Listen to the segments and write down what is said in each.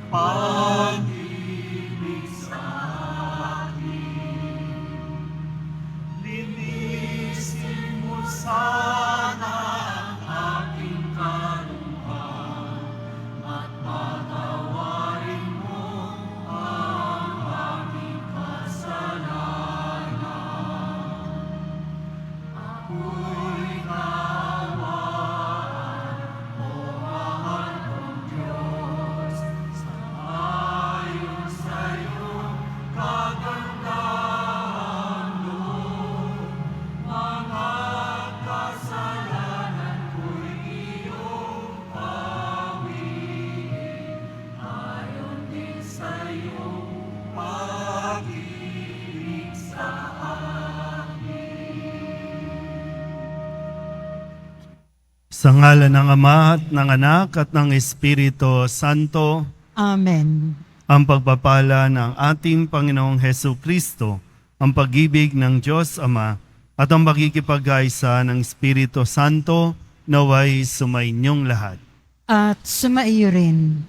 pag-ibig sa akin. Linisin mo sana ang aking kaluhan at patawarin mo ang aming kasalanan. Ako'y kaawaan mo, mahal kong Diyos, sangayon sa iyong kagandahan, Lord. Mga kasalanan ko'y iyong pawiin, ayon din sa iyong pag-ibig sa Sa ngalan ng Ama at ng Anak at ng Espiritu Santo, Amen. ang pagpapala ng ating Panginoong Hesu Kristo, ang pag-ibig ng Diyos Ama, at ang pakikipag-kaisa ng Espiritu Santo, naway sumainyong lahat. At sumaiyo rin.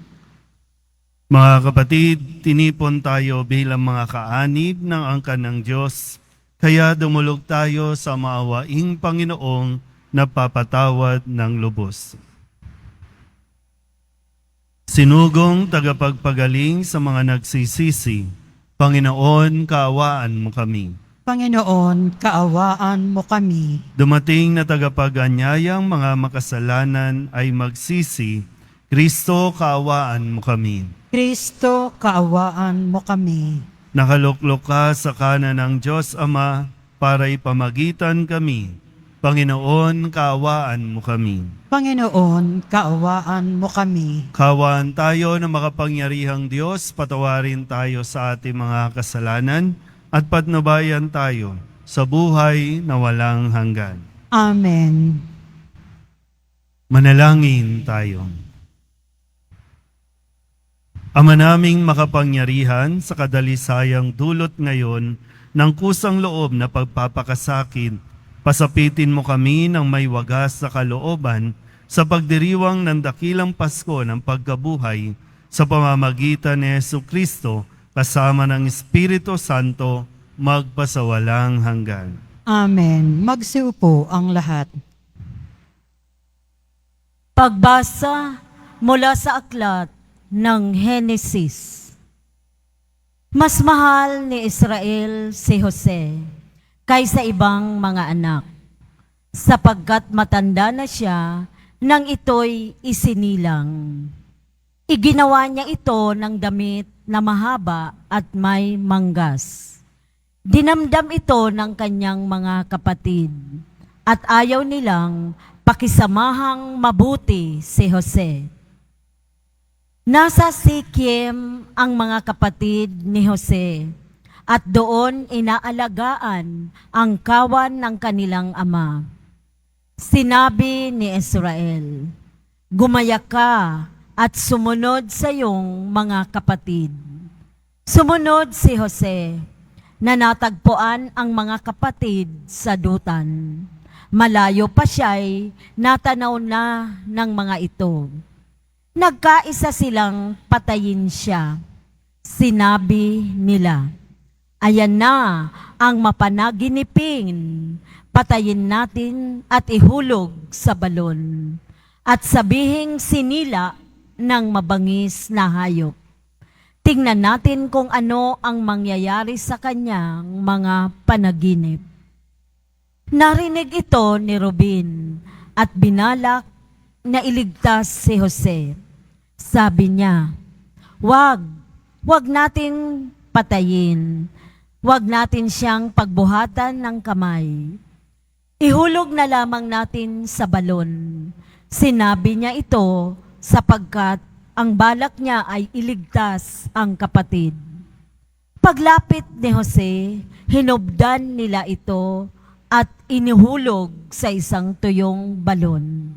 Mga kapatid, tinipon tayo bilang mga kaanib ng angkan ng Diyos, kaya dumulog tayo sa maawaing Panginoong napapatawad ng lubos. Sinugong tagapagpagaling sa mga nagsisisi, Panginoon, kaawaan mo kami. Panginoon, kaawaan mo kami. Dumating na tagapag-anyayang mga makasalanan ay magsisi, Kristo, kaawaan mo kami. Kristo, kaawaan mo kami. Nakaluklok ka sa kanan ng Diyos Ama para ipamagitan kami. Panginoon, kaawaan mo kami. Panginoon, kaawaan mo kami. Kaawaan tayo na makapangyarihang Diyos, patawarin tayo sa ating mga kasalanan at patnubayan tayo sa buhay na walang hanggan. Amen. Manalangin tayo. Ama naming makapangyarihan, sa kadalisayang dulot ngayon ng kusang loob na pagpapakasakit, pasapitin mo kami ng may wagas sa kalooban sa pagdiriwang ng dakilang Pasko ng pagkabuhay sa pamamagitan ni Hesu Kristo kasama ng Espiritu Santo magpasawalang hanggan. Amen. Magsiupo ang lahat. Pagbasa mula sa aklat ng Henesis. Mas mahal ni Israel si Jose kaysa ibang mga anak, sapagkat matanda na siya nang ito'y isinilang. Iginawa niya ito ng damit na mahaba at may manggas. Dinamdam ito ng kanyang mga kapatid at ayaw nilang pakisamahang mabuti si Jose. Nasa Siquem ang mga kapatid ni Jose at doon inaalagaan ang kawan ng kanilang ama. Sinabi ni Israel, "Gumaya ka at sumunod sa iyong mga kapatid." Sumunod si Jose, na natagpuan ang mga kapatid sa dutan. Malayo pa siya'y natanaw na ng mga ito. Nagkaisa silang patayin siya. Sinabi nila, "Ayan na ang mapanaginipin, patayin natin at ihulog sa balon, at sabihing sinila ng mabangis na hayop. Tingnan natin kung ano ang mangyayari sa kanyang mga panaginip." Narinig ito ni Ruben at binalak na iligtas si Jose. Sabi niya, Wag nating patayin. Wag natin siyang pagbuhatan ng kamay. Ihulog na lamang natin sa balon. Sinabi niya ito sapagkat ang balak niya ay iligtas ang kapatid. Paglapit ni Jose, hinubdan nila ito at inihulog sa isang tuyong balon.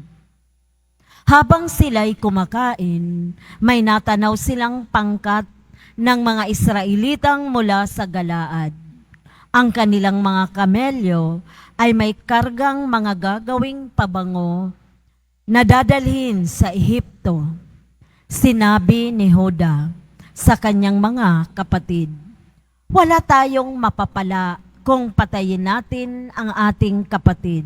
Habang sila'y kumakain, may natanaw silang pangkat ng mga Israelitang mula sa Galaad. Ang kanilang mga kamelyo ay may kargang mga gagawing pabango na dadalhin sa Ehipto. Sinabi ni Juda sa kanyang mga kapatid, "Wala tayong mapapala kung patayin natin ang ating kapatid.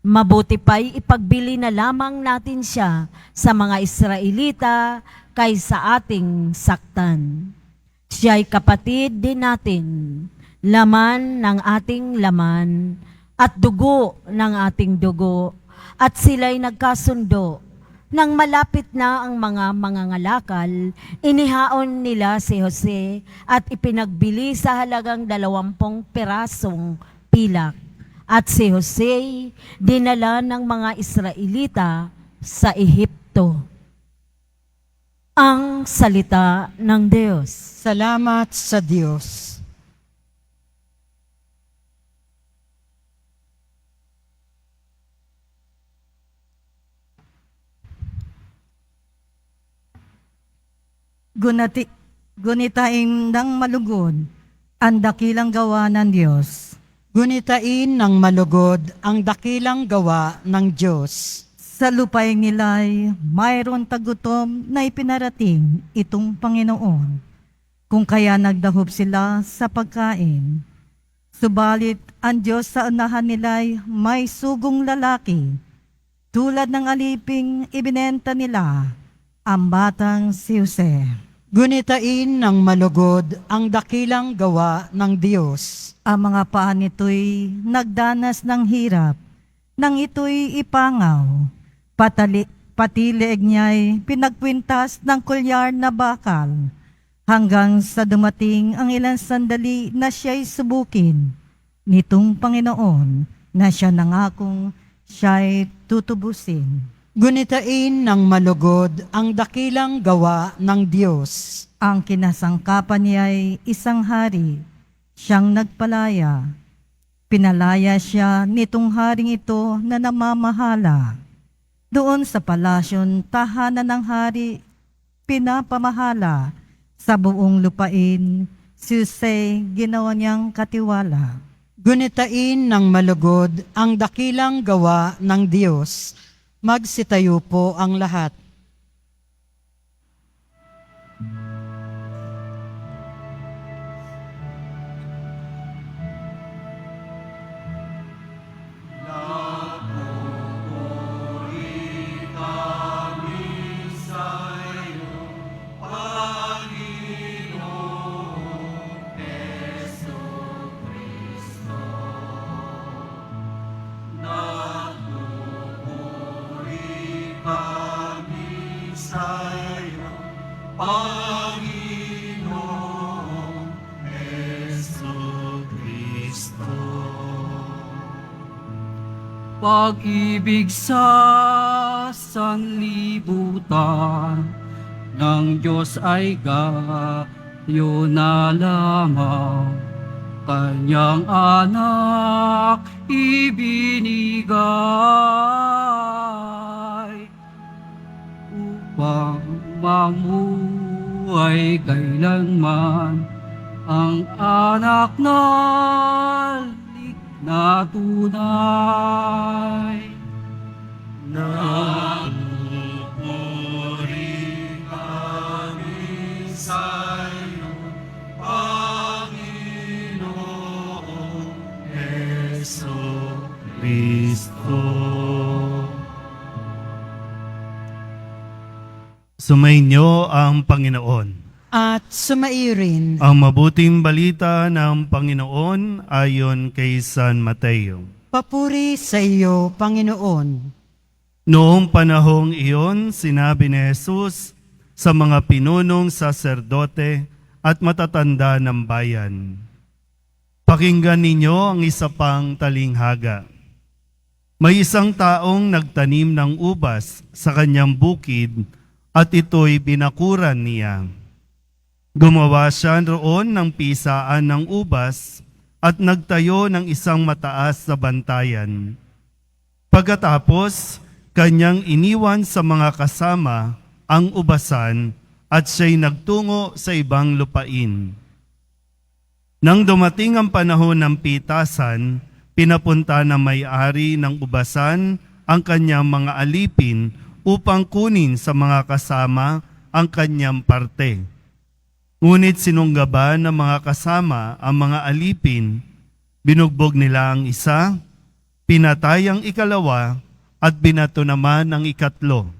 Mabuti pa'y ipagbili na lamang natin siya sa mga Israelita kaysa ating saktan. Siya'y kapatid din natin, laman ng ating laman, at dugo ng ating dugo, at sila'y nagkasundo. Nang malapit na ang mga mangangalakal, inihaon nila si Jose at ipinagbili sa halagang 20 pirasong pilak. At si Jose dinala ng mga Israelita sa Ehipto." Ang salita ng Diyos. Salamat sa Diyos. Gunitain ng malugod ang dakilang gawa ng Diyos. Gunitain ng malugod ang dakilang gawa ng Diyos. Sa lupay nila'y mayroon tagutom na ipinarating itong Panginoon, kung kaya nagdahop sila sa pagkain. Subalit ang Diyos sa unahan nila'y may sugong lalaki, tulad ng aliping ibinenta nila ang batang si Jose. Gunitain ng malugod ang dakilang gawa ng Diyos. Ang mga paa nito'y nagdanas ng hirap, nang ito'y ipangaw. Pati leeg niya'y pinagkwintas ng kulyar na bakal, hanggang sa dumating ang ilang sandali na siya'y subukin nitong Panginoon na siya nangakong siya'y tutubusin. Gunitain ng malugod ang dakilang gawa ng Diyos. Ang kinasangkapan niya'y isang hari, siyang nagpalaya. Pinalaya siya nitong haring ito na namamahala. Doon sa palasyon, tahanan ng hari, pinapamahala sa buong lupain, si Jose ginawa niyang katiwala. Gunitain ng malugod ang dakilang gawa ng Diyos. Magsitayo po ang lahat. Pag-ibig sa sanlibutan ng Diyos ay gayo na lamang, Kanyang anak ibinigay upang mamuhay kailanman ang anak na na tunay. Nagpupuri kami sa'yo, Panginoong Jesucristo. Sumainyo ang Panginoon. At sumairin Ang mabuting balita ng Panginoon ayon kay San Mateo. papuri sa iyo, Panginoon. Noong panahong iyon, sinabi ni Jesus sa mga pinunong saserdote at matatanda ng bayan, "Pakinggan ninyo ang isa pang talinghaga. May isang taong nagtanim ng ubas sa kanyang bukid at ito'y binakuran niya. Gumawa siya roon ng pisaan ng ubas at nagtayo ng isang mataas na bantayan. Pagkatapos, kanyang iniwan sa mga kasama ang ubasan at siya'y nagtungo sa ibang lupain. Nang dumating ang panahon ng pitasan, pinapunta ng may-ari ng ubasan ang kanyang mga alipin upang kunin sa mga kasama ang kanyang parte. Ngunit sinunggaban ng mga kasama ang mga alipin, binugbog nila ang isa, pinatay ang ikalawa, at binato naman ang ikatlo.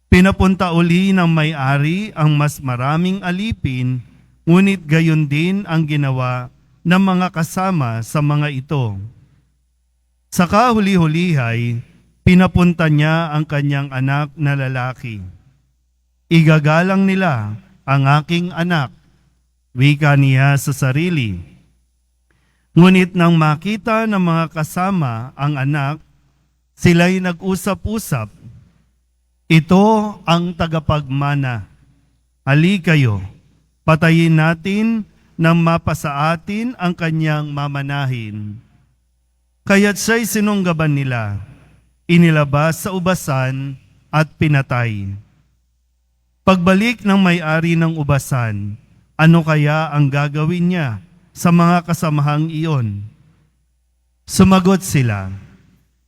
Pinapunta uli ng may-ari ang mas maraming alipin, ngunit gayon din ang ginawa ng mga kasama sa mga ito. Sa kahuli-hulihay, pinapunta niya ang kanyang anak na lalaki. Igagalang nila ang aking anak, wika niya sa sarili. Ngunit nang makita ng mga kasama ang anak, sila'y nag-usap-usap, ito ang tagapagmana. Hali kayo, patayin natin nang mapasa atin ang kanyang mamanahin. Kaya't siya'y sinunggaban nila, inilabas sa ubasan at pinatay. Pagbalik ng may-ari ng ubasan, ano kaya ang gagawin niya sa mga kasamahang iyon? Sumagot sila,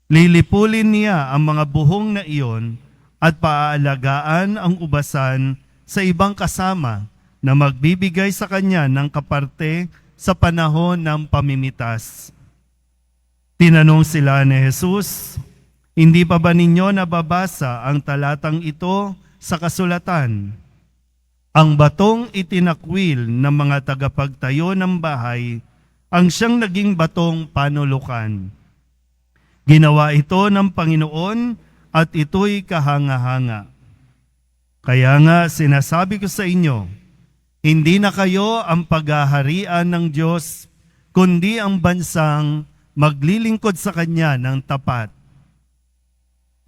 lilipulin niya ang mga buhong na iyon at paaalagaan ang ubasan sa ibang kasama na magbibigay sa kanya ng kaparte sa panahon ng pamimitas. Tinanong sila ni Jesus, hindi pa ba ninyo nababasa ang talatang ito sa kasulatan? Ang batong itinakwil ng mga tagapagtayo ng bahay ang siyang naging batong panulukan. Ginawa ito ng Panginoon at ito'y kahanga-hanga. Kaya nga sinasabi ko sa inyo, hindi na kayo ang paghaharian ng Diyos, kundi ang bansang maglilingkod sa Kanya ng tapat.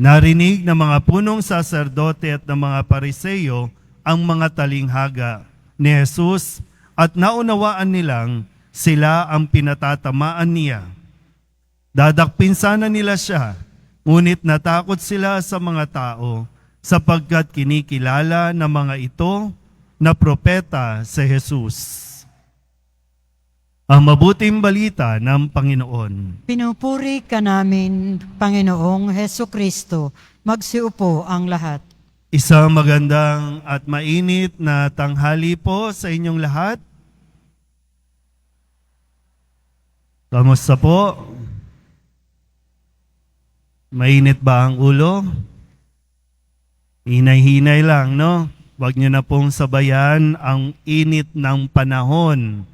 Narinig ng mga punong saserdote at ng mga pariseyo ang mga talinghaga ni Jesus at naunawaan nilang sila ang pinatatamaan niya. Dadakpin sana nila siya, ngunit natakot sila sa mga tao sapagkat kinikilala ng mga ito na propeta si Jesus. Ang mabuting balita ng Panginoon. Pinupuri ka namin, Panginoong Heso Kristo. Magsiupo ang lahat. Isang magandang at mainit na tanghali po sa inyong lahat. Kamusta po? Mainit ba ang ulo? Hinay-hinay lang, no? Huwag niyo na pong sabayan ang init ng panahon.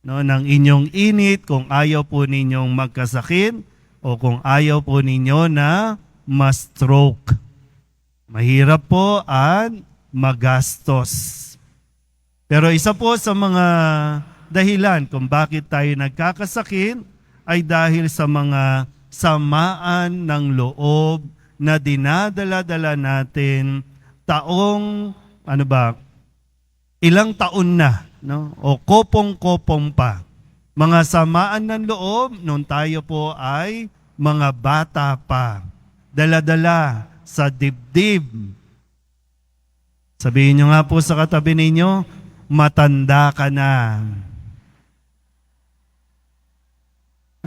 No, ng inyong init kung ayaw po ninyong magkasakit o kung ayaw po ninyo na ma-stroke. Mahirap po at magastos. Pero isa po sa mga dahilan kung bakit tayo nagkakasakit ay dahil sa mga samaan ng loob na dinadala-dala natin ilang taon na, no? O kopong-kopong pa. Mga samaan ng loob nung tayo po ay mga bata pa. Dala-dala sa dibdib. Sabihin nyo nga po sa katabi ninyo, matanda ka na.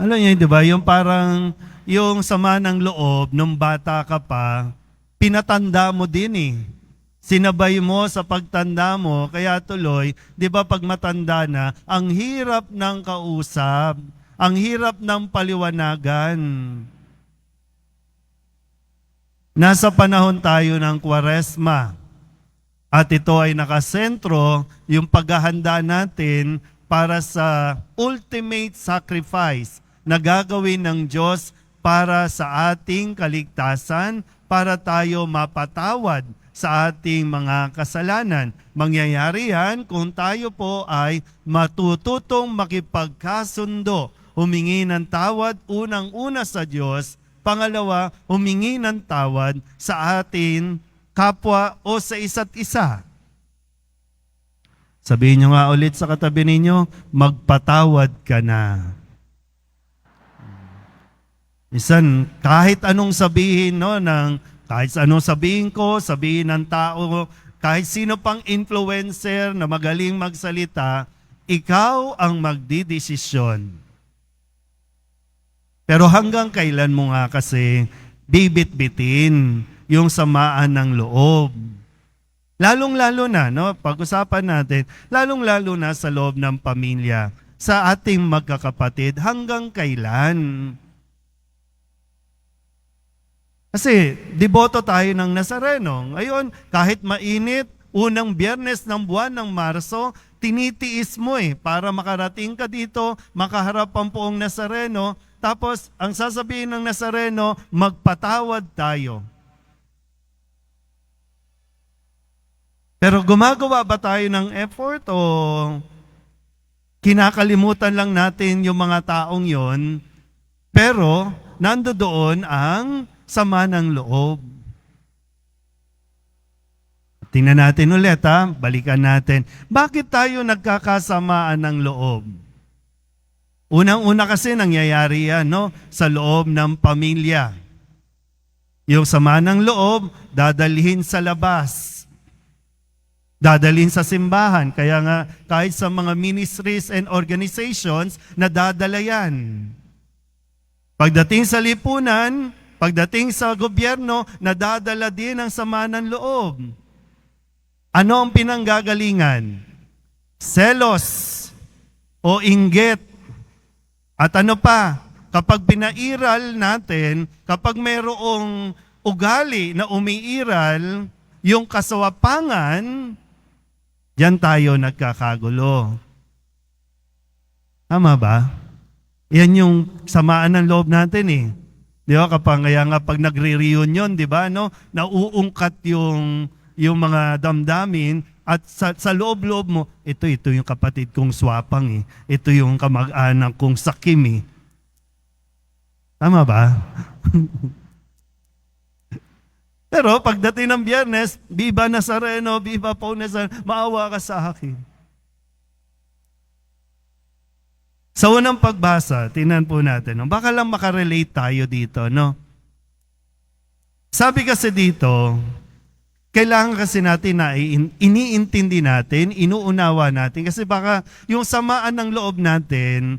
Alam niyo, di ba? Yung parang, yung sama ng loob, nung bata ka pa, pinatanda mo din eh. Sinabay mo sa pagtanda mo, kaya tuloy, di ba pag matanda na, ang hirap ng kausap, ang hirap ng paliwanagan. Nasa panahon tayo ng Kwaresma, at ito ay nakasentro yung paghahanda natin para sa ultimate sacrifice na gagawin ng Diyos para sa ating kaligtasan, para tayo mapatawad sa ating mga kasalanan. Mangyayari yan kung tayo po ay matututong makipagkasundo, humingi ng tawad unang-una sa Diyos, pangalawa, humingi ng tawad sa ating kapwa o sa isa't isa. Sabihin nyo nga ulit sa katabi ninyo, magpatawad ka na. Minsan, kahit anong sabihin, no, kahit anong sabihin ko, sabihin ng tao, kahit sino pang influencer na magaling magsalita, ikaw ang magdidesisyon. Pero hanggang kailan mo nga kasi bibit-bitin yung samaan ng loob? Lalong-lalo na, no, pag-usapan natin, lalong-lalo na sa loob ng pamilya, sa ating magkakapatid, hanggang kailan? Kasi deboto tayo ng Nazareno. Ngayon, kahit mainit, unang biyernes ng buwan ng Marso, tinitiis mo para makarating ka dito, makaharap ang poong Nazareno, tapos ang sasabihin ng Nazareno, magpatawad tayo. Pero gumagawa ba tayo ng effort o kinakalimutan lang natin yung mga taong yon, pero nandoon ang sama ng loob? Tingnan natin ulit balikan natin. Bakit tayo nagkakasamaan ng loob? Unang-una kasi nangyayari yan sa loob ng pamilya. Yung sama ng loob, dadalhin sa labas. Dadalhin sa simbahan. Kaya nga, kahit sa mga ministries and organizations, nadadala yan. Pagdating sa lipunan, pagdating sa gobyerno, nadadala din ang sama ng loob. Ano ang pinanggagalingan? Selos o inggit. At ano pa? Kapag pinairal natin, kapag mayroong ugali na umiiral, yung kasawapangan, diyan tayo nagkakagulo. Tama ba? Yan yung samaan ng loob natin Di ba? Kaya nga pag nagre-reunion, di ba, nauungkat yung mga damdamin at sa loob-loob mo, ito yung kapatid kong swapang Ito yung kamag-anak kong sakim Tama ba? Pero pagdating ng Biyernes, Viva Nazareno, Viva Poong Nazareno, maawa ka sa akin. Sa unang pagbasa, tingnan po natin, baka lang makarelate tayo dito, Sabi kasi dito, kailangan kasi natin na iniintindi natin, inuunawa natin, kasi baka yung samaan ng loob natin,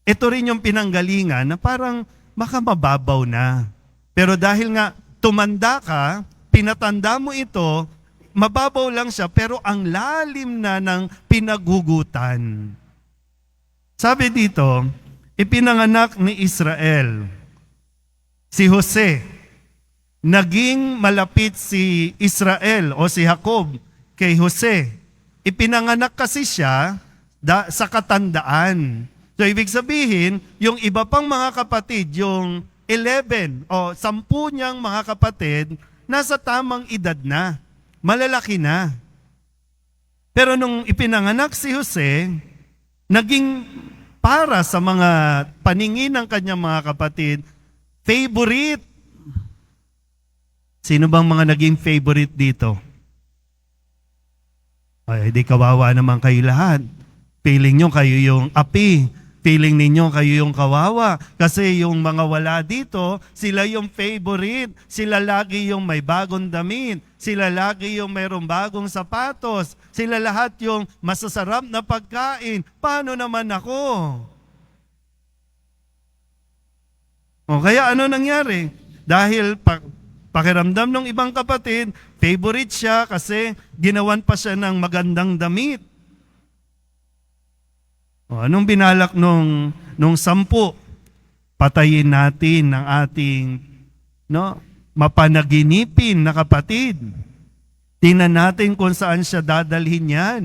ito rin yung pinanggalingan na parang baka mababaw na. Pero dahil nga tumanda ka, pinatanda mo ito, mababaw lang siya, pero ang lalim na ng pinaghugutan. Sabi dito, ipinanganak ni Israel, si Jose, naging malapit si Israel o si Jacob kay Jose. Ipinanganak kasi siya sa katandaan. So ibig sabihin, yung iba pang mga kapatid, yung 11 o 10 niyang mga kapatid, nasa tamang edad na, malalaki na. Pero nung ipinanganak si Jose, naging para sa mga paningin ng kanyang mga kapatid, favorite. Sino bang mga naging favorite dito? Ay, di kawawa naman kayo lahat. Feeling nyo kayo yung api. Feeling ninyo kayo yung kawawa. Kasi yung mga wala dito, sila yung favorite. Sila lagi yung may bagong damit. Sila lagi yung mayroong bagong sapatos. Sila lahat yung masasarap na pagkain. Paano naman ako? Kaya ano nangyari? Dahil pakiramdam ng ibang kapatid, favorite siya kasi ginawan pa siya ng magandang damit. Anong binalak nung 10? Patayin natin ang ating mapanaginipin na kapatid. Tingnan natin kung saan siya dadalhin yan.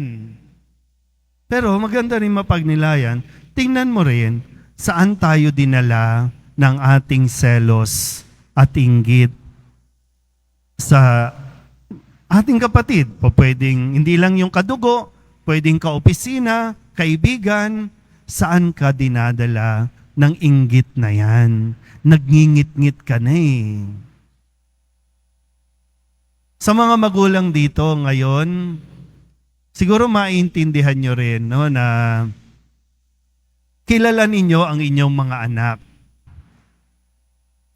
Pero maganda rin mapagnilayan, tingnan mo rin saan tayo dinala ng ating selos at inggit sa ating kapatid. Pwedeng hindi lang yung kadugo, pwedeng kaopisina, kaibigan, saan ka dinadala ng inggit na yan? Nagngingit-ngit ka na Sa mga magulang dito ngayon, siguro maintindihan nyo rin na kilala ninyo ang inyong mga anak.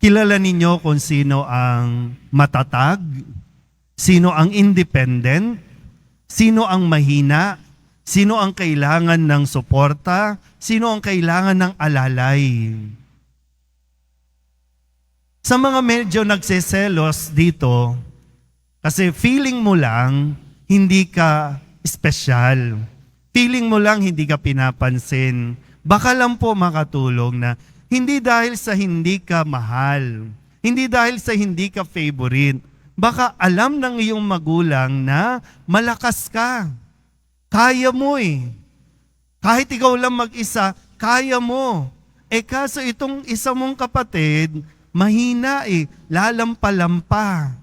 Kilala ninyo kung sino ang matatag, sino ang independent, sino ang mahina, sino ang kailangan ng suporta, sino ang kailangan ng alalay. Sa mga medyo nagseselos dito, kasi feeling mo lang hindi ka espesyal. Feeling mo lang hindi ka pinapansin. Baka lang po makatulong na hindi dahil sa hindi ka mahal, hindi dahil sa hindi ka favorite. Baka alam ng iyong magulang na malakas ka. Kaya mo eh. Kahit ikaw lang mag-isa, kaya mo. Kaso itong isa mong kapatid, mahina eh, lalampalampa.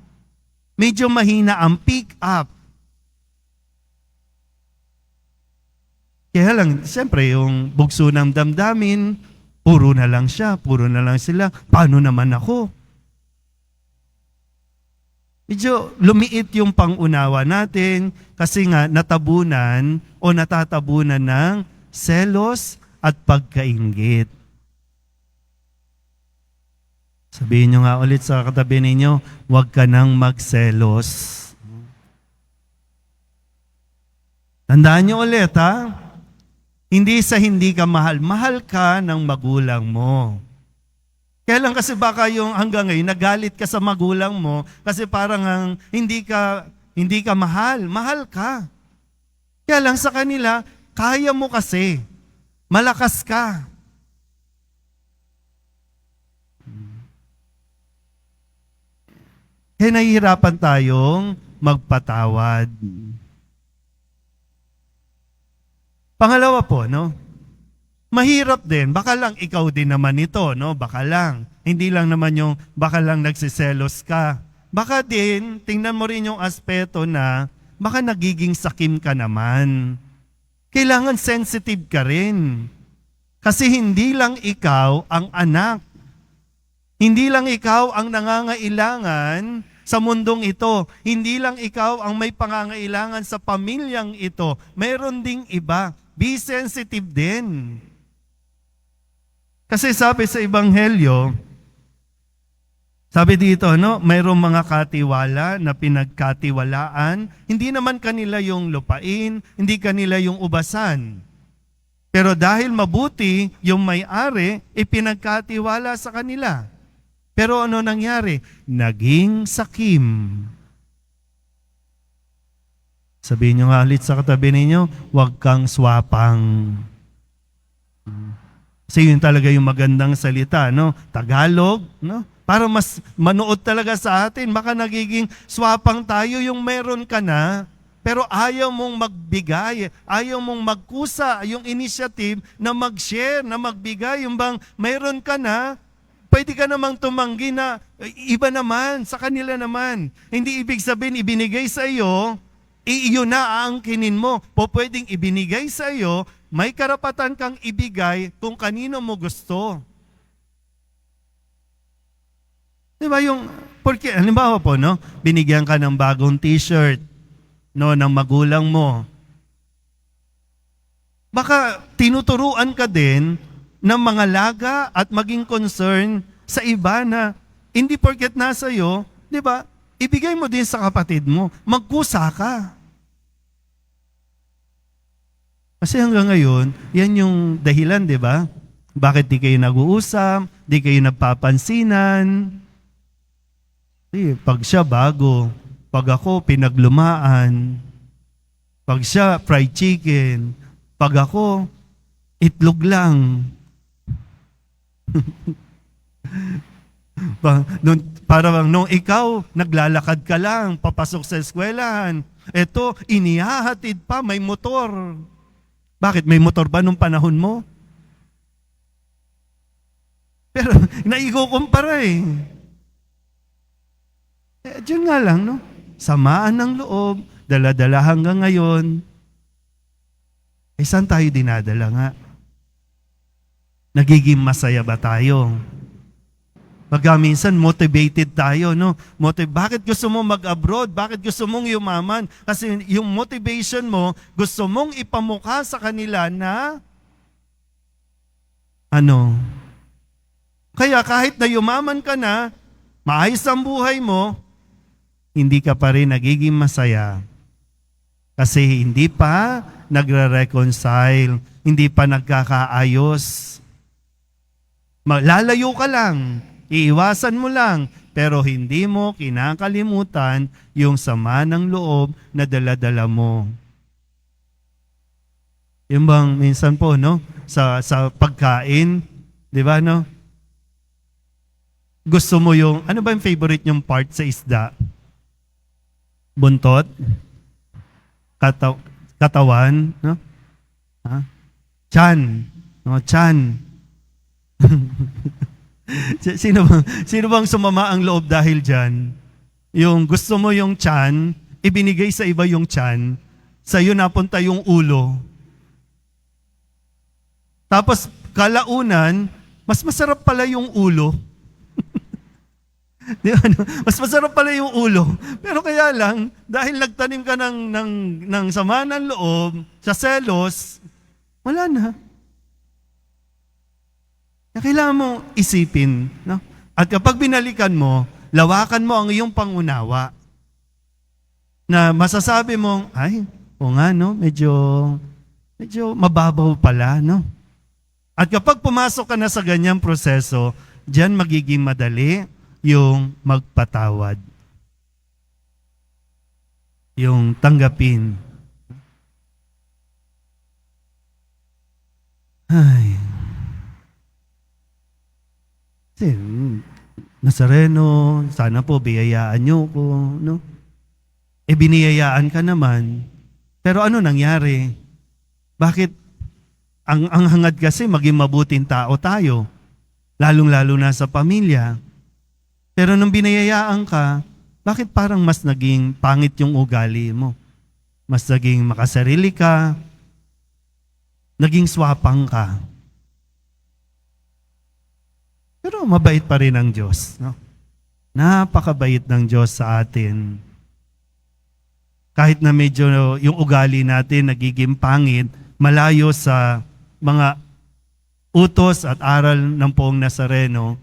Medyo mahina ang pick up. Kaya lang, siyempre, yung bugso ng damdamin, puro na lang siya, puro na lang sila. Paano naman ako? Medyo lumiit yung pangunawa natin kasi nga natabunan o natatabunan ng selos at pagkainggit. Sabihin nyo nga ulit sa katabi ninyo, huwag ka nang magselos. Tandaan nyo ulit ha, hindi sa hindi ka mahal, mahal ka ng magulang mo. Kaya lang kasi baka yung hanggang ngayon, nagalit ka sa magulang mo kasi parang hindi ka mahal. Mahal ka. Kaya lang sa kanila, kaya mo kasi. Malakas ka. Kaya nahihirapan tayong magpatawad. Pangalawa po, no? Mahirap din, baka lang ikaw din naman ito, no? Baka lang. Hindi lang naman yung baka lang nagsiselos ka. Baka din, tingnan mo rin yung aspeto na baka nagiging sakim ka naman. Kailangan sensitive ka rin. Kasi hindi lang ikaw ang anak. Hindi lang ikaw ang nangangailangan sa mundong ito. Hindi lang ikaw ang may pangangailangan sa pamilyang ito. Mayroon ding iba. Be sensitive din. Kasi sabi sa Ebanghelyo, sabi dito, no, mayroong mga katiwala na pinagkatiwalaan. Hindi naman kanila yung lupain, hindi kanila yung ubasan. Pero dahil mabuti yung may-ari, ipinagkatiwala sa kanila. Pero ano nangyari? Naging sakim. Sabihin nyo nga ulit sa katabi ninyo, huwag kang swapang. Kasi yun talaga yung magandang salita, no? Tagalog, no? Para mas manood talaga sa atin. Baka nagiging swapang tayo yung meron ka na, pero ayaw mong magbigay, ayaw mong magkusa, yung initiative na mag-share, na magbigay, yung bang meron ka na, pwede ka namang tumanggi na iba naman, sa kanila naman. Hindi ibig sabihin ibinigay sa iyo, iyon na aangkinin mo. Po pwedeng ibinigay sa iyo, may karapatan kang ibigay kung kanino mo gusto. Diba yung, porque, halimbawa po, no, binigyan ka ng bagong t-shirt, no, ng magulang mo. Baka tinuturuan ka din ng mga laga at maging concern sa iba na hindi porket nasa iyo, di ba, ibigay mo din sa kapatid mo, magkusa ka. Kasi hanggang ngayon, yan yung dahilan, di ba? Bakit di kayo nag-uusap, di kayo nagpapansinan? Pag siya bago, pag ako pinaglumaan, pag siya fried chicken, pag ako itlog lang. Parang nung ikaw, naglalakad ka lang, papasok sa eskwelahan. Eto, inihahatid pa, may motor. Bakit? May motor ba nung panahon mo? Pero naikukumpara eh. Diyan nga lang, no? Samaan ng loob, dala-dala hanggang ngayon. Saan tayo dinadala nga? Nagiging masaya ba tayo? Pagka minsan motivated tayo, no? Bakit gusto mo mag-abroad? Bakit gusto mong yumaman? Kasi yung motivation mo, gusto mong ipamukha sa kanila na kaya kahit na yumaman ka na, maayos ang buhay mo, hindi ka pa rin nagiging masaya. Kasi hindi pa nagre-reconcile, hindi pa nagkakaayos. Lalayo ka lang, iiwasan mo lang, pero hindi mo kinakalimutan yung sama ng loob na dala-dala mo. Yung bang minsan po, no? Sa pagkain, di ba, no? Gusto mo yung, ano ba yung favorite yung part sa isda? Buntot? Katawan? No? Ha? Tiyan. No, tiyan. Sino bang sumama ang loob dahil dyan? Yung gusto mo yung tiyan, ibinigay sa iba yung tiyan, sa'yo napunta yung ulo. Tapos, kalaunan, mas masarap pala yung ulo. Di ba, no? Mas masarap pala yung ulo. Pero kaya lang, dahil nagtanim ka ng sama ng loob, sa selos, wala na. Kailangan mo isipin. No? At kapag binalikan mo, lawakan mo ang iyong pangunawa. Na masasabi mong, ay, o nga, no? Medyo mababaw pala, no? At kapag pumasok ka na sa ganyang proseso, diyan magiging madali yung magpatawad. Yung tanggapin. Ay. Nazareno, sana po biyayaan niyo ko, no? Biniyayaan ka naman. Pero ano nangyari? Bakit? Ang hangad kasi maging mabuting tao tayo, lalong-lalo na sa pamilya. Pero nung binayayaan ka, bakit parang mas naging pangit yung ugali mo? Mas naging makasarili ka, naging swapang ka. Pero mabait pa rin ang Diyos. No? Napakabait ng Diyos sa atin. Kahit na medyo yung ugali natin nagiging pangit, malayo sa mga utos at aral ng Poong Nazareno,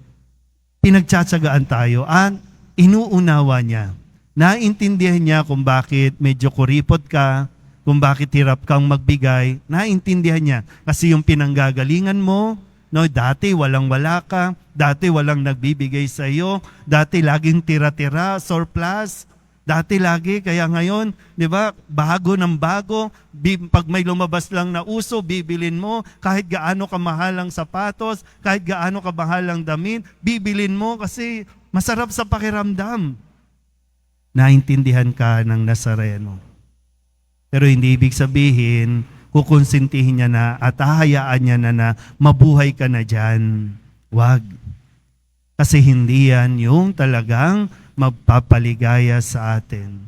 pinagtsatsagaan tayo at inuunawa niya. Naintindihan niya kung bakit medyo kuripot ka, kung bakit hirap kang magbigay. Naintindihan niya. Kasi yung pinanggagalingan mo, no, dati walang-wala ka, dati walang nagbibigay sa iyo, dati laging tira-tira, surplus, dati lagi, kaya ngayon, di ba, bago ng bago, pag may lumabas lang na uso, bibilin mo, kahit gaano kamahalang sapatos, kahit gaano kamahalang damit, bibilin mo kasi masarap sa pakiramdam. Naintindihan ka ng Nazareno. Pero hindi ibig sabihin, kukonsintihin niya na at hahayaan niya na mabuhay ka na dyan. Wag. Kasi hindi yan yung talagang magpapaligaya sa atin.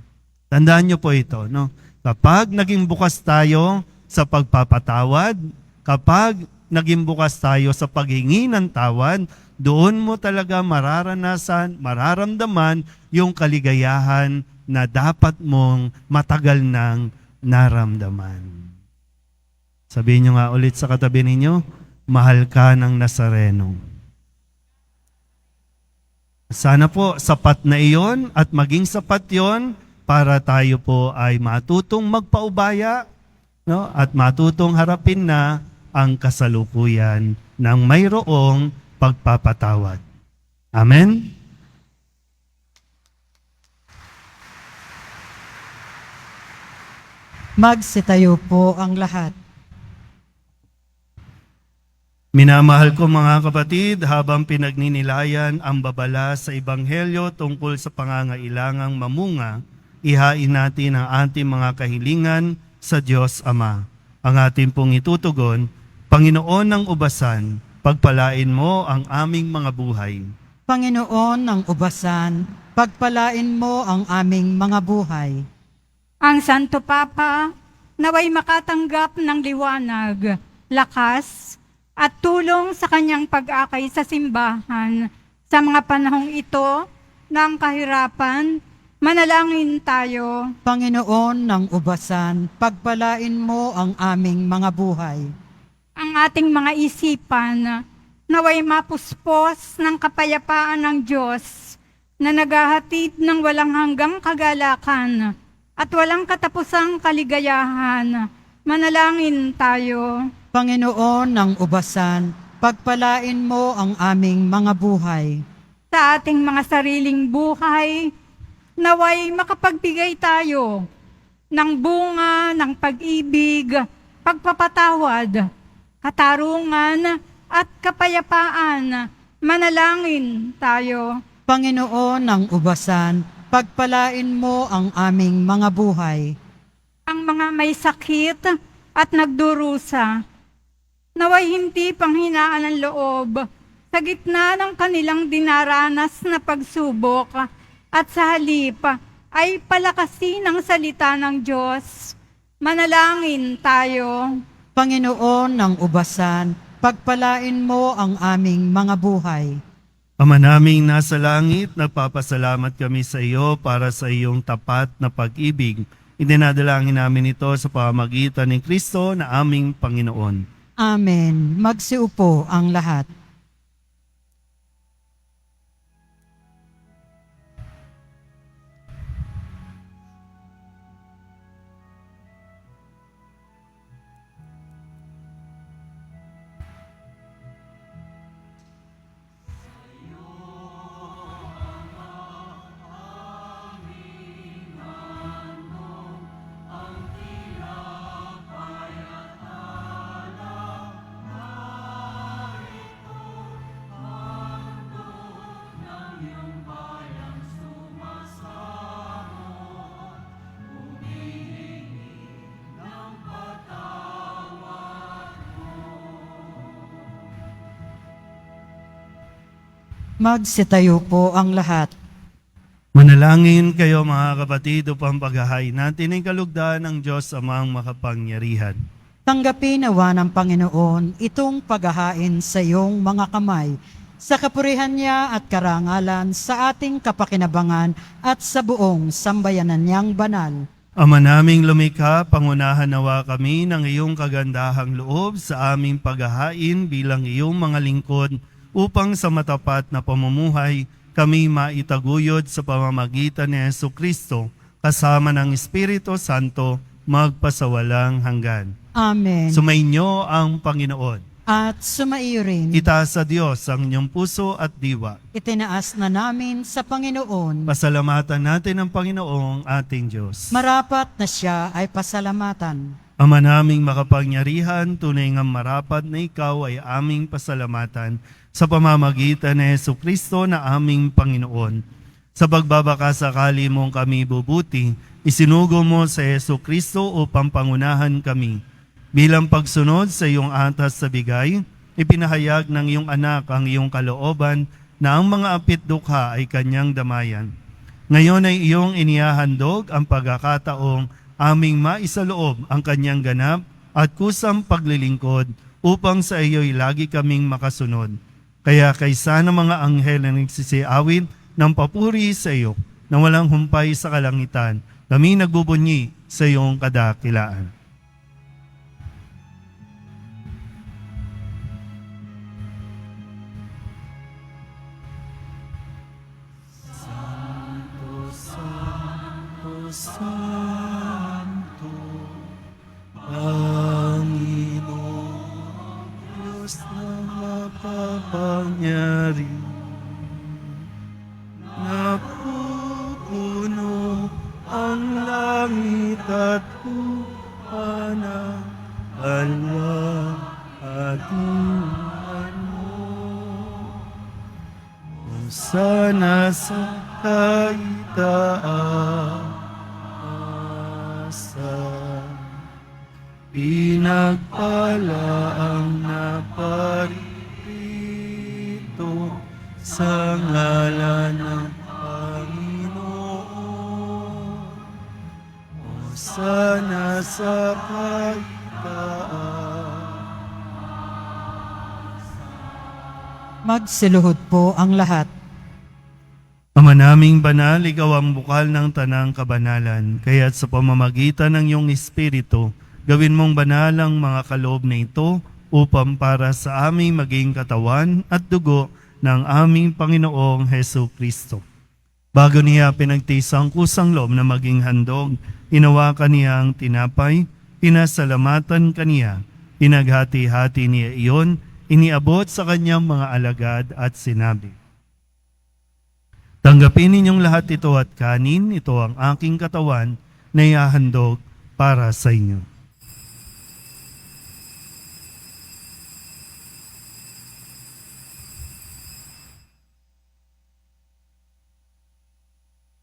Tandaan niyo po ito, no? Kapag naging bukas tayo sa pagpapatawad, kapag naging bukas tayo sa paghingi ng tawad, doon mo talaga mararanasan, mararamdaman yung kaligayahan na dapat mong matagal nang naramdaman. Sabihin niyo nga ulit sa katabi ninyo, mahal ka ng Nazareno. Sana po sapat na iyon at maging sapat yon para tayo po ay matutong magpaubaya, no? At matutong harapin na ang kasalukuyan ng mayroong pagpapatawad. Amen? Magsitayo po ang lahat. Minamahal ko mga kapatid, habang pinagninilayan ang babala sa Ebanghelyo tungkol sa pangangailangang mamunga, ihain natin ang ating mga kahilingan sa Diyos Ama. Ang ating pong itutugon, Panginoon ng Ubasan, pagpalain mo ang aming mga buhay. Panginoon ng Ubasan, pagpalain mo ang aming mga buhay. Ang Santo Papa, naway makatanggap ng liwanag, lakas, at tulong sa kanyang pag-akay sa simbahan. Sa mga panahong ito ng kahirapan, manalangin tayo. Panginoon ng Ubasan, pagpalain mo ang aming mga buhay. Ang ating mga isipan, naway mapuspos ng kapayapaan ng Diyos na naghahatid ng walang hanggang kagalakan at walang katapusang kaligayahan. Manalangin tayo. Panginoon ng Ubasan, pagpalain mo ang aming mga buhay. sa ating mga sariling buhay, naway makapagbigay tayo ng bunga ng pag-ibig, pagpapatawad, katarungan at kapayapaan. Manalangin tayo. Panginoon ng ubasan, pagpalain mo ang aming mga buhay. Ang mga may sakit at nagdurusa, naway hindi panghinaan ng loob sa gitna ng kanilang dinaranas na pagsubok at sa halip ay palakasin ang salita ng Diyos. Manalangin tayo. Panginoon ng ubasan, pagpalain mo ang aming mga buhay. Ama naming nasa langit, nagpapasalamat kami sa iyo para sa iyong tapat na pag-ibig. Idinadalangin namin ito sa pamamagitan ni Kristo na aming Panginoon. Amen. Magsiupo ang lahat. Magsitayo po ang lahat. Manalangin kayo mga kapatid upang paghahain natin ang kalugdan ng Diyos amang makapangyarihan. Tanggapin nawa ng Panginoon itong paghahain sa iyong mga kamay, sa kapurihan niya at karangalan sa ating kapakinabangan at sa buong sambayanan niyang banal. Ama naming lumikha, pangunahan nawa kami ng iyong kagandahang loob sa aming paghahain bilang iyong mga lingkod upang sa matapat na pamumuhay kami maitaguyod sa pamamagitan ni Jesucristo kasama ng Espiritu Santo magpasawalang hanggan. Amen. Sumainyo ang Panginoon. At sumaiyo rin, Itaas sa Diyos ang inyong puso at diwa. itinaas na namin sa Panginoon. Pasalamatan natin ang Panginoong ating Diyos. Marapat na siya ay pasalamatan. Ama naming makapangyarihan, tunay ngang marapat na ikaw ay aming pasalamatan sa pamamagitan ni Jesucristo na aming Panginoon. Sa pagbabakasakali mong kami bubuti, isinugo mo sa Jesucristo upang pangunahan kami. Bilang pagsunod sa iyong atas sa bigay, ipinahayag ng iyong anak ang iyong kalooban na ang mga apit dukha ay kanyang damayan. Ngayon ay iyong inihahandog ang pagkakataong aming maisaloob ang kanyang ganap at kusang paglilingkod upang sa iyo'y lagi kaming makasunod. Kaya kaysa ng mga anghel na nagsisiawit ng papuri sa iyo na walang humpay sa kalangitan, kami nagbubunyi sa iyong kadakilaan. Santo, Panginoon, Diyos na makapangyari, napupuno ang langit at lupa ng kalwalhatian mo. Hosana sa kaitaasan, pinagpala ang naparito sa ngalan ng Panginoon. Hosana sa kaitaasan. Magsiluhod po ang lahat. Ama naming banal, ikaw ang bukal ng tanang kabanalan, kaya't sa pamamagitan ng iyong Espiritu, gawin mong banal ang mga kaloob na ito upang para sa aming maging katawan at dugo ng aming Panginoong Jesucristo. Bago niya pinagtiis ang kusang loob na maging handog, inawakan niya ang tinapay, pinasalamatan kaniya, pinaghati-hati niya iyon, iniabot sa kanyang mga alagad at sinabi, Tanggapin ninyong lahat ito at kanin, ito ang aking katawan na ihahandog para sa inyo.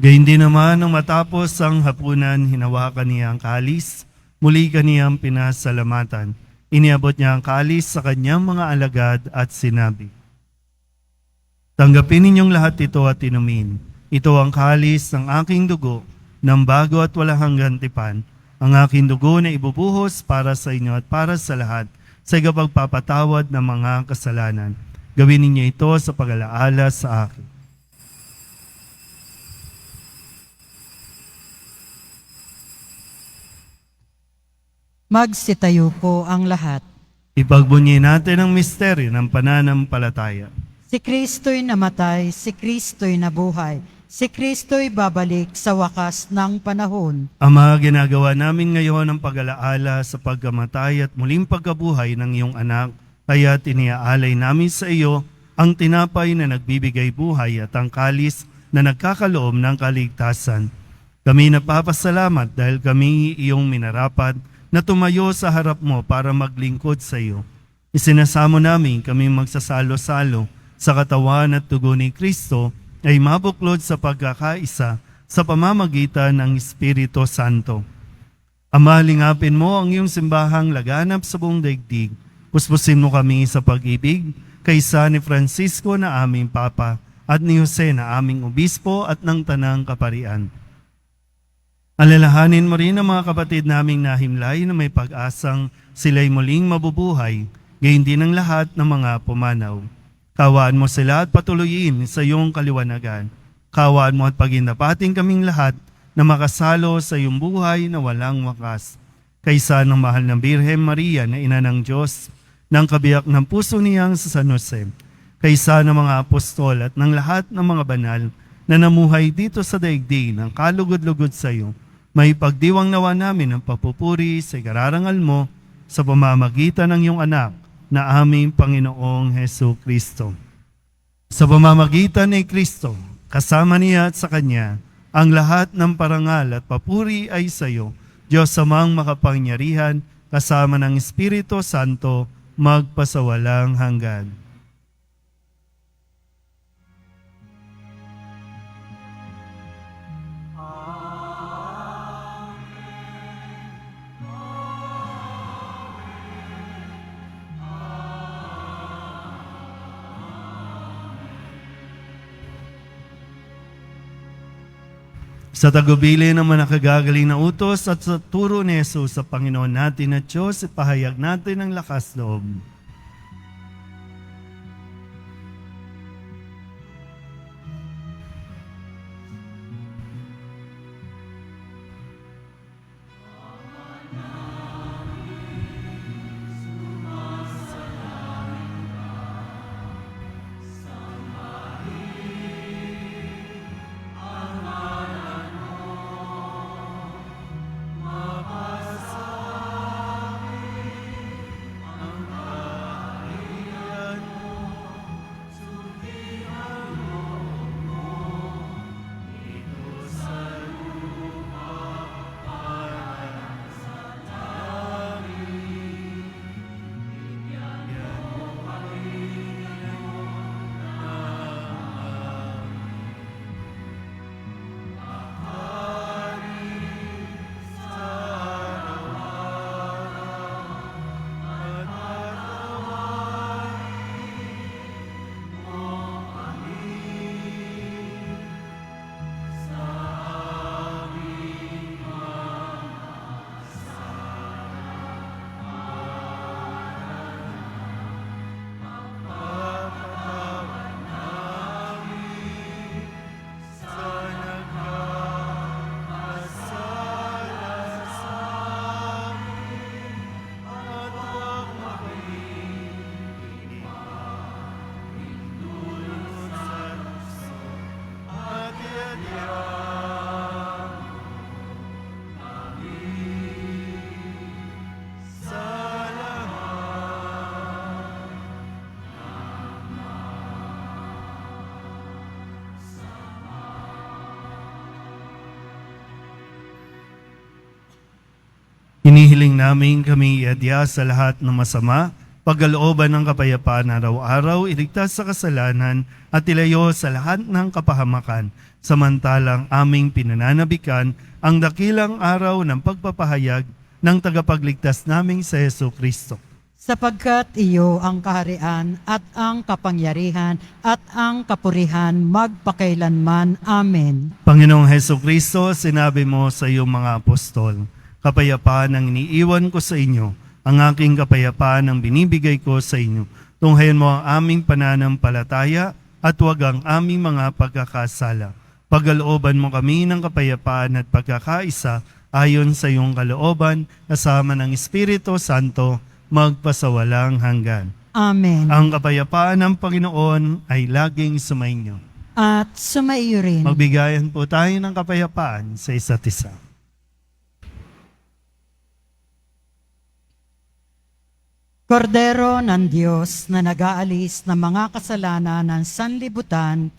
Gayun din naman nang matapos ang hapunan, hinawakan niya ang kalis, muli kaniyang pinasalamatan. Iniabot niya ang kalis sa kanyang mga alagad at sinabi, tanggapin ninyong lahat ito at inumin. Ito ang kalis ng aking dugo, ng bago at walang hanggang tipan, ang aking dugo na ibubuhos para sa inyo at para sa lahat, sa ikapagpapatawad ng mga kasalanan. Gawin ninyo ito sa pag-alaala sa akin. Magsitayo po ang lahat. Ipagbunyi natin ang misteryo ng pananampalataya. Si Kristo'y namatay, si Kristo'y nabuhay, si Kristo'y babalik sa wakas ng panahon. Ama, ginagawa namin ngayon ang pag-alaala sa pagkamatay at muling pagkabuhay ng iyong anak, kaya tiniaalay namin sa iyo ang tinapay na nagbibigay buhay at ang kalis na nagkakaloob ng kaligtasan. Kami napapasalamat dahil kami iyong minarapat na tumayo sa harap mo para maglingkod sa iyo. Isinasamo namin kami magsasalo-salo sa katawan at dugo ni Kristo ay mabuklod sa pagkakaisa sa pamamagitan ng Espiritu Santo. Ama, lingapin mo ang iyong simbahang laganap sa buong daigdig. Puspusin mo kami sa pag-ibig kaysa ni Francisco na aming Papa at ni Jose na aming Obispo at ng Tanang Kaparian. Alalahanin mo rin ang mga kapatid naming nahimlay na may pag-asang sila'y muling mabubuhay, gayon din ang lahat ng mga pumanaw. Kawaan mo sila at patuloyin sa iyong kaliwanagan. Kawaan mo at pagindapating kaming lahat na makasalo sa iyong buhay na walang wakas. Kaysa ng mahal ng Birhen Maria na ina ng Diyos, ng kabiyak ng puso niyang sa San Jose, kaysa ng mga apostol at ng lahat ng mga banal na namuhay dito sa daigdig ng kalugod-lugod sa iyo, may pagdiwang nawa namin ang papupuri sa ikararangal mo sa pamamagitan ng iyong anak na aming Panginoong Hesu Kristo. Sa pamamagitan ni Kristo, kasama niya at sa Kanya, ang lahat ng parangal at papuri ay sa iyo, Diyos amang makapangyarihan, kasama ng Espiritu Santo, magpasawalang hanggan. Sa tagubili ng mga nakagagaling na utos at sa turo ni Jesus sa Panginoon natin at Diyos, ipahayag natin ang lakas loob. Hiling namin kami iadya sa lahat ng masama, pagkalooban ng kapayapaan araw-araw, iligtas sa kasalanan at ilayo sa lahat ng kapahamakan, samantalang aming pinananabikan ang dakilang araw ng pagpapahayag ng tagapagligtas naming sa Heso Kristo. Sapagkat iyo ang kaharian at ang kapangyarihan at ang kapurihan magpakailanman. Amen. Panginoong Heso Kristo, sinabi mo sa iyong mga apostol, kapayapaan ang iniiwan ko sa inyo, ang aking kapayapaan ang binibigay ko sa inyo. Tunghayan mo ang aming pananampalataya at huwag ang aming mga pagkakasala. Pagalooban mo kami ng kapayapaan at pagkakaisa ayon sa iyong kalooban, kasama ng Espiritu Santo, magpasawalang hanggan. Amen. Ang kapayapaan ng Panginoon ay laging sumainyo. At sumaiyo rin. Magbigayan po tayo ng kapayapaan sa isa't isa. Kordero ng Diyos na nag-aalis ng mga kasalanan ng sanlibutan,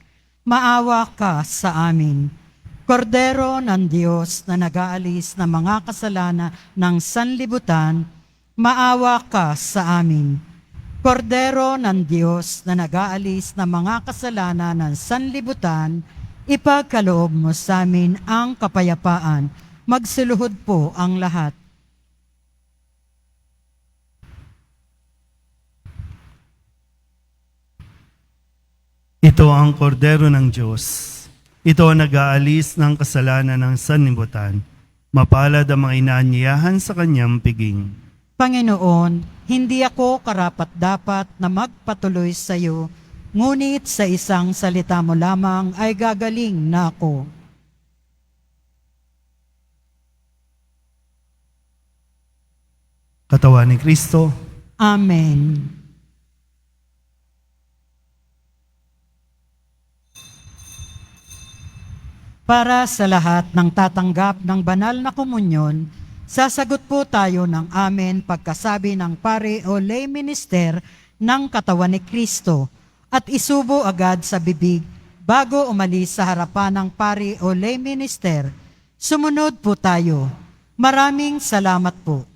maawa ka sa amin. Kordero ng Diyos na nag-aalis ng mga kasalanan ng sanlibutan, maawa ka sa amin. Kordero ng Diyos na nag-aalis ng mga kasalanan ng sanlibutan, ipagkaloob mo sa amin ang kapayapaan. Magsiluhod po ang lahat. Ito ang kordero ng Diyos. Ito ang nag-aalis ng kasalanan ng sanlibutan. Mapalad ang mga inaanyayahan sa kanyang piging. Panginoon, hindi ako karapat-dapat na magpatuloy sa iyo, ngunit sa isang salita mo lamang ay gagaling na ako. Katawan ni Kristo, Amen. Para sa lahat ng tatanggap ng banal na komunyon, sasagot po tayo ng amen pagkasabi ng pare o lay minister ng katawan ni Kristo at isubo agad sa bibig bago umalis sa harapan ng pare o lay minister. Sumunod po tayo. Maraming salamat po.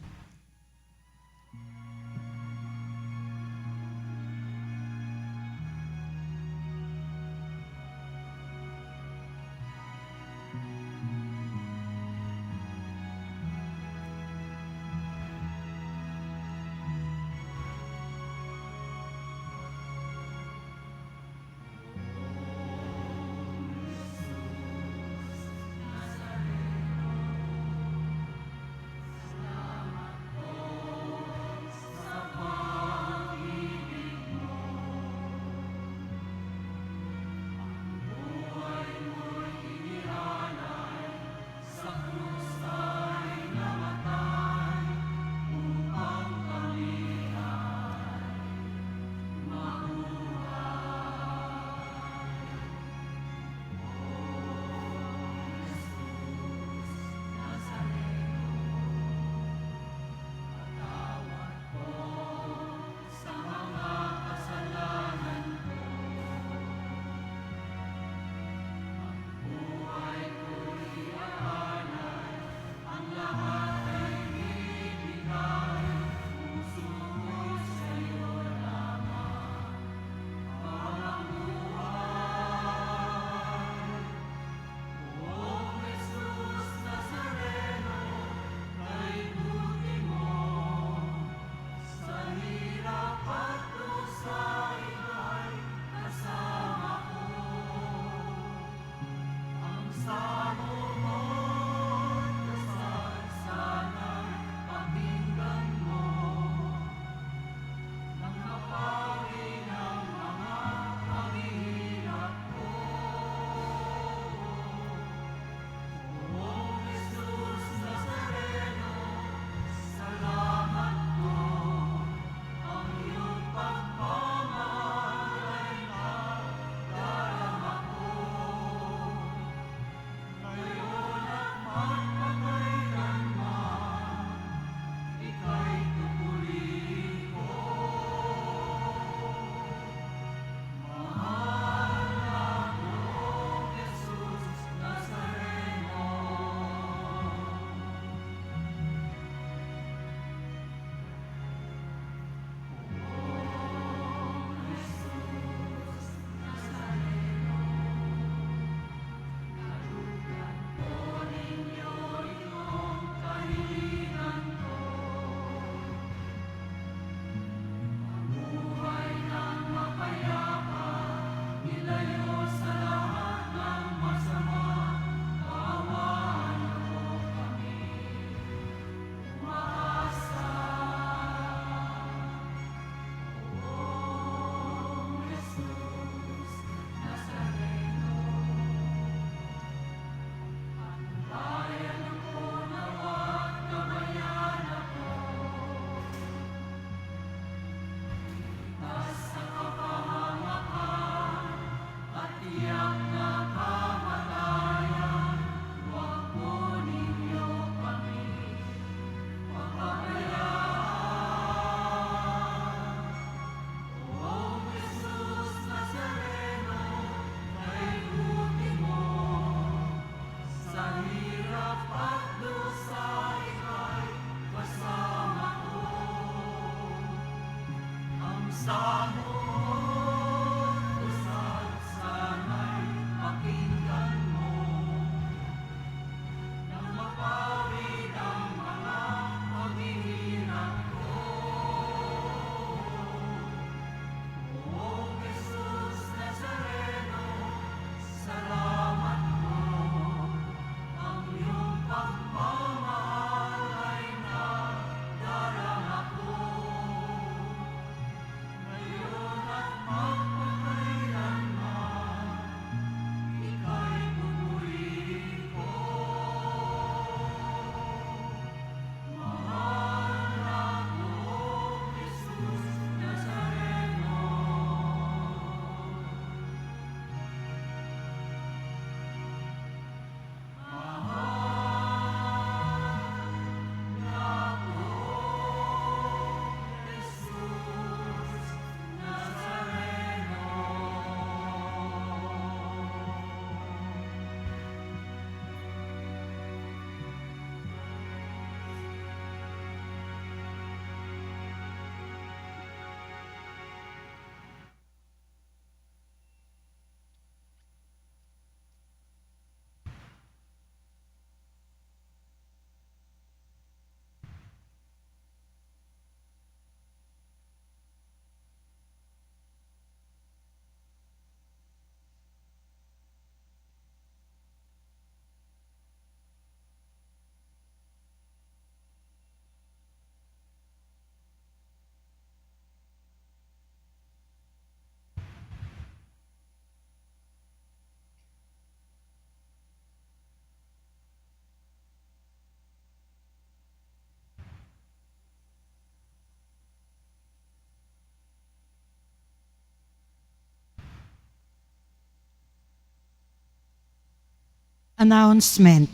Announcement.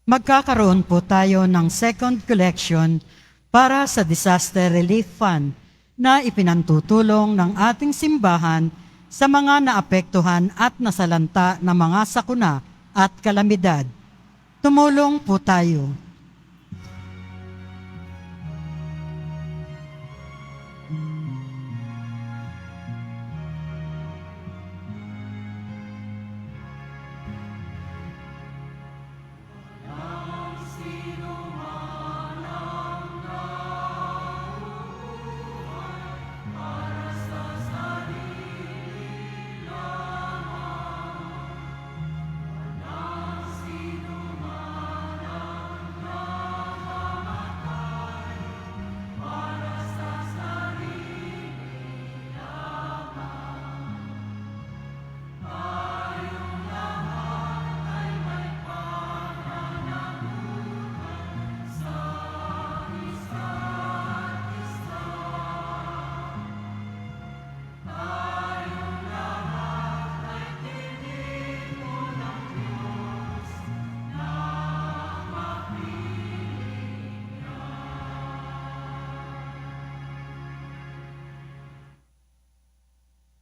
Magkakaroon po tayo ng second collection para sa Disaster Relief Fund na ipinantutulong ng ating simbahan sa mga naapektuhan at nasalanta na mga sakuna at kalamidad. Tumulong po tayo.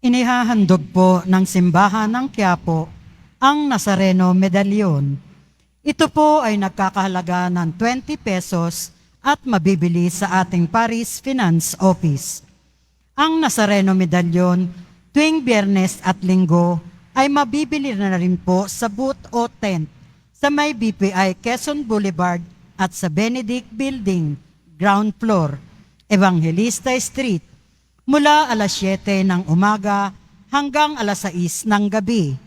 Inihahandog po ng simbahan ng Quiapo ang Nazareno Medallion. Ito po ay nagkakahalaga ng 20 pesos at mabibili sa ating Paris Finance Office. Ang Nazareno Medallion tuwing Biyernes at Linggo ay mabibili na rin po sa booth o tent sa may BPI Quezon Boulevard at sa Benedict Building, ground floor, Evangelista Street, mula alas 7 ng umaga hanggang alas 6 ng gabi.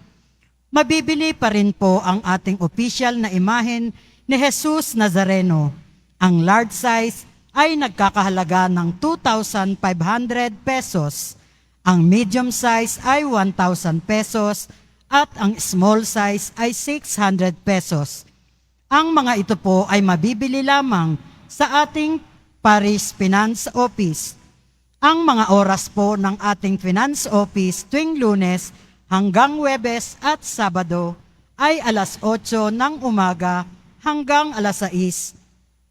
Mabibili pa rin po ang ating official na imahen ni Jesus Nazareno. Ang large size ay nagkakahalaga ng 2,500 pesos. Ang medium size ay 1,000 pesos at ang small size ay 600 pesos. Ang mga ito po ay mabibili lamang sa ating Paris Finance Office. Ang mga oras po ng ating Finance Office tuwing Lunes hanggang Huwebes at Sabado ay alas 8 ng umaga hanggang alas 6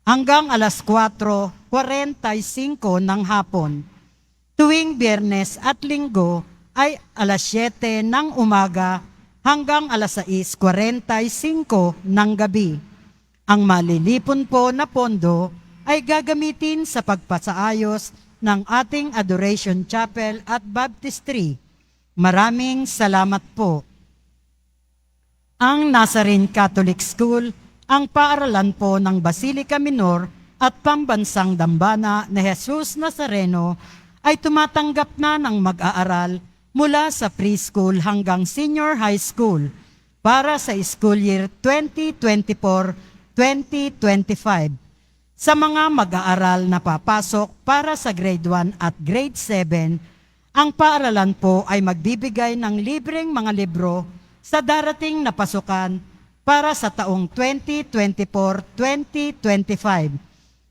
hanggang alas 4:45 ng hapon. Tuwing Biyernes at Linggo ay alas 7 ng umaga hanggang alas 6:45 ng gabi. Ang malilipon po na pondo ay gagamitin sa pagpasaayos ng ating Adoration Chapel at Baptistry. Maraming salamat po. Ang Nazarene Catholic School, ang paaralan po ng Basilica Minor at Pambansang Dambana ni Jesus Nazareno, ay tumatanggap na ng mag-aaral mula sa preschool hanggang senior high school para sa school year 2024-2025. Sa mga mag-aaral na papasok para sa grade 1 at grade 7, ang paaralan po ay magbibigay ng libreng mga libro sa darating na pasukan para sa taong 2024-2025.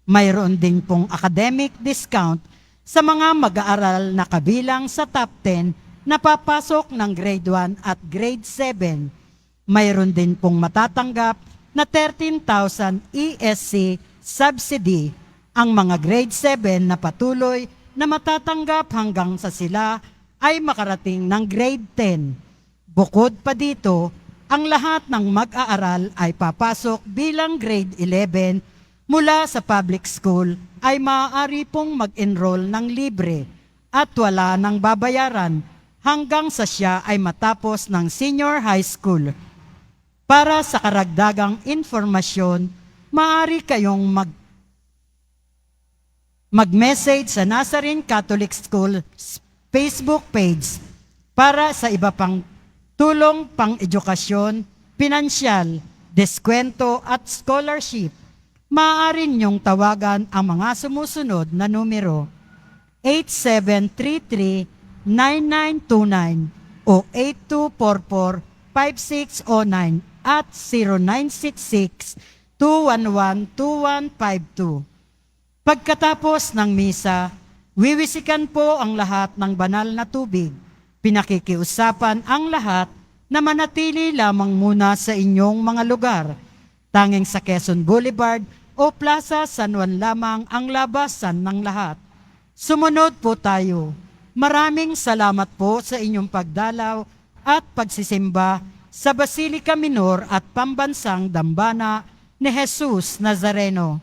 Mayroon din pong academic discount sa mga mag-aaral na kabilang sa top 10 na papasok ng grade 1 at grade 7. Mayroon din pong matatanggap na 13,000 ESC subsidy ang mga grade 7 na patuloy na matatanggap hanggang sa sila ay makarating ng grade 10. Bukod pa dito, ang lahat ng mag-aaral ay papasok bilang grade 11 mula sa public school ay maaari pong mag-enroll ng libre at wala nang babayaran hanggang sa siya ay matapos ng senior high school. Para sa karagdagang informasyon, maaari kayong mag-message sa Nazarene Catholic School Facebook page para sa iba pang tulong pang-edukasyon, pinansyal, deskwento at scholarship. Maaari niyong tawagan ang mga sumusunod na numero: 8733-9929 o 8244-5609 at 0966-211-2152. Pagkatapos ng misa, wiwisikan po ang lahat ng banal na tubig. Pinakikiusapan ang lahat na manatili lamang muna sa inyong mga lugar. Tanging sa Quezon Boulevard o Plaza San Juan lamang ang labasan ng lahat. Sumunod po tayo. Maraming salamat po sa inyong pagdalaw at pagsisimba sa Basilica Minor at Pambansang Dambana ni Jesus Nazareno.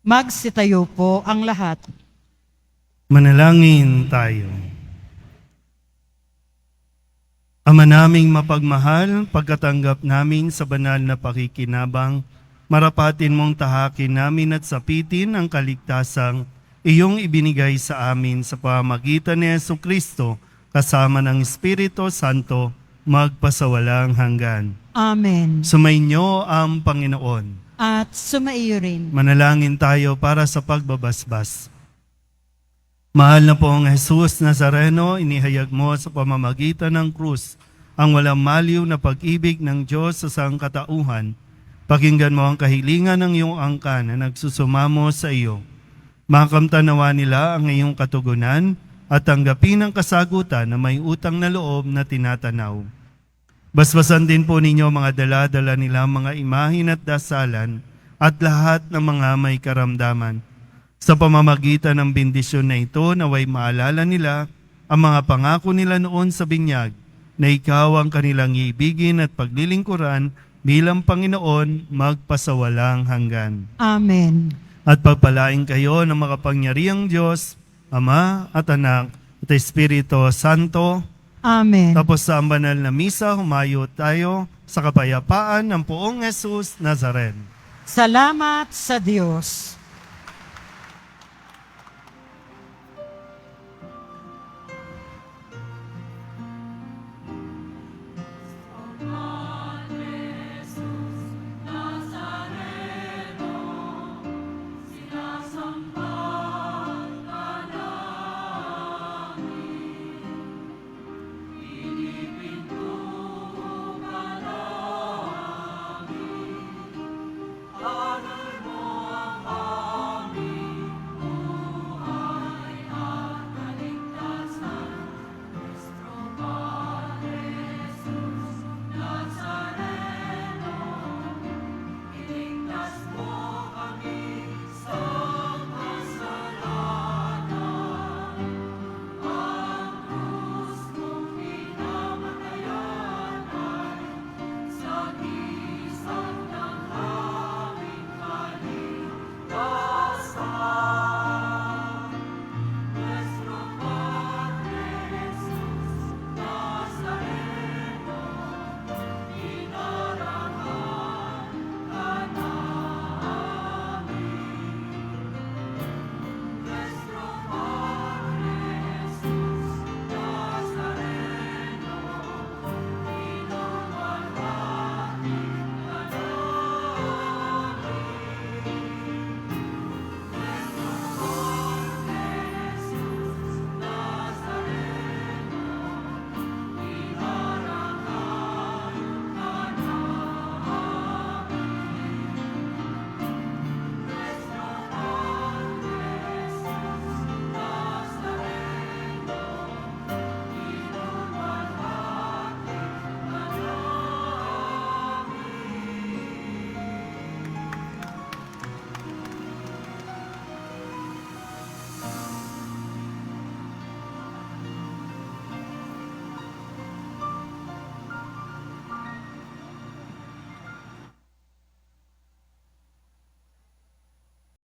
Magsitayo po ang lahat. Manalangin tayo. Ama naming mapagmahal, pagkatanggap namin sa banal na pakikinabang, marapatin mong tahakin namin at sapitin ang kaligtasang iyong ibinigay sa amin sa pamamagitan ni Jesucristo kasama ng Espiritu Santo magpasawalang hanggan. Amen. Sumainyo ang Panginoon. At sumaiyo rin. Manalangin tayo para sa pagbabasbas. Mahal na pong Jesus Nazareno, inihayag mo sa pamamagitan ng krus ang walang maliw na pag-ibig ng Diyos sa sangkatauhan. Pakinggan mo ang kahilingan ng iyong angkan na nagsusumamo sa iyo. Makamtanawa nila ang iyong katugunan at tanggapin ang kasagutan na may utang na loob na tinatanaw. Basbasan din po ninyo mga dala-dala nila mga imahin at dasalan at lahat ng mga may karamdaman. Sa pamamagitan ng bendisyon na ito, naway maalala nila ang mga pangako nila noon sa binyag na ikaw ang kanilang iibigin at paglilingkuran bilang Panginoon magpasawalang hanggan. Amen. At pagpalain kayo ng makapangyarihang Diyos, Ama at Anak at Espiritu Santo. Amen. Tapos sa ang banal na misa, humayo tayo sa kapayapaan ng poong Jesus Nazaren. Salamat sa Diyos.